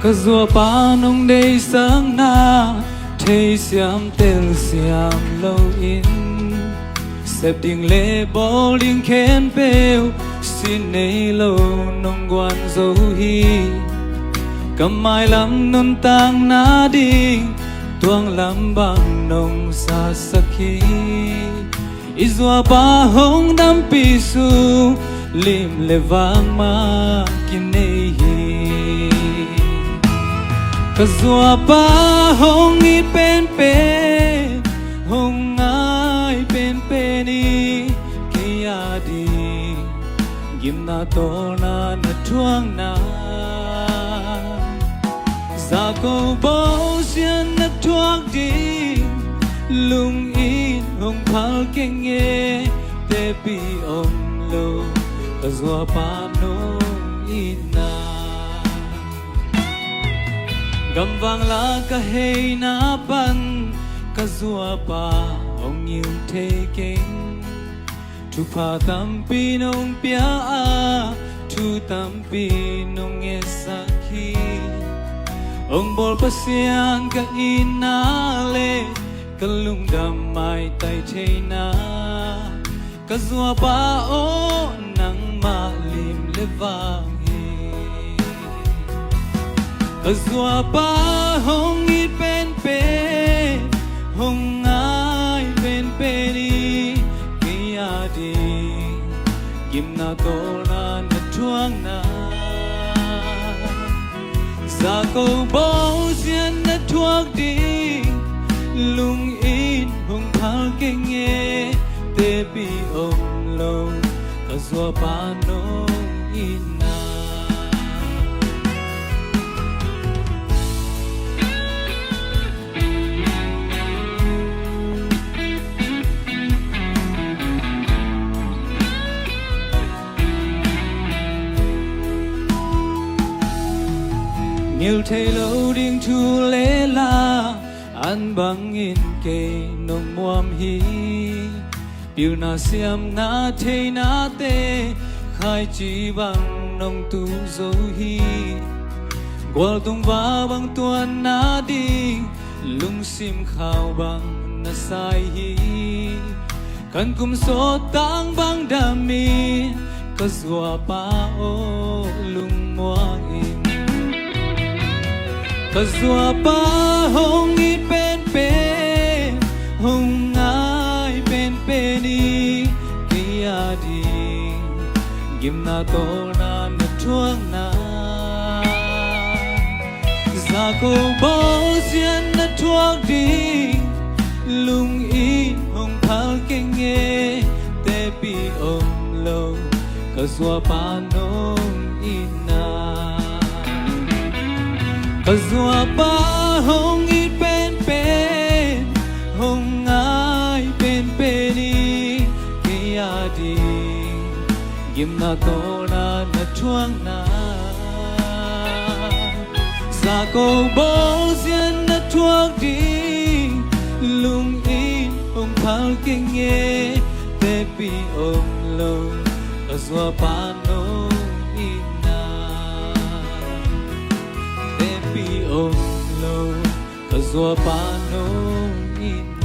cause我把侬的生那推向del向路因，xếp tiếng lệ bỏ liên khen bèo xin nay lâu nông quan dấu hi cầm mai lắm nôn tang na đi tuang lắm bằng nông xa sắc khi izwa ba hong đam pi su lim le vang ma kinei hi kazwa ba hong it pen pen hong ai pen peni kia đi gim na to na tuang na za ko bo xian na tuang đi lung in hong phal ke nghe te pi om lo kazwa pa no ina gam vang la ka hey na ban kazwa pa ong yin te king tu pa tam pi nong pia a tu tam pi nong e sa khi ông bol pasian ka ina le kalung dam mai tai theina kazwa pa o nang ma lim le vang hi kazwa pa hong it pen pen hong ai pen peni kia di gim na to na tuang na za ko bo xian na tuang di lung in hong phal ke nghe te pi om lo kazwa pa no ina nhiều thay lâu điên thu lễ la an bang in ke nong muam hi piu na siam na thei na te khai chi bang nong tu zo hi gwal tung va bang tuan na đi lung sim khao bang na sai hi kan kum so tang bang dami kazwa pa o lung muang in kazwa pa hong it pen pen hong ai pen peni kia di gim na to na tuang na za ko bo xian na tuang di lung in hong phal ke nghe te pi om lo kazwa pa nong ina kazwa pa hong it pen pen hong ai pen peni kia di gim na to na tuang na za ko bo xian na tuang di lung in hong phal ke nghe te pi om lo kazwa pa no ina te pi om lo kazwa pa no ina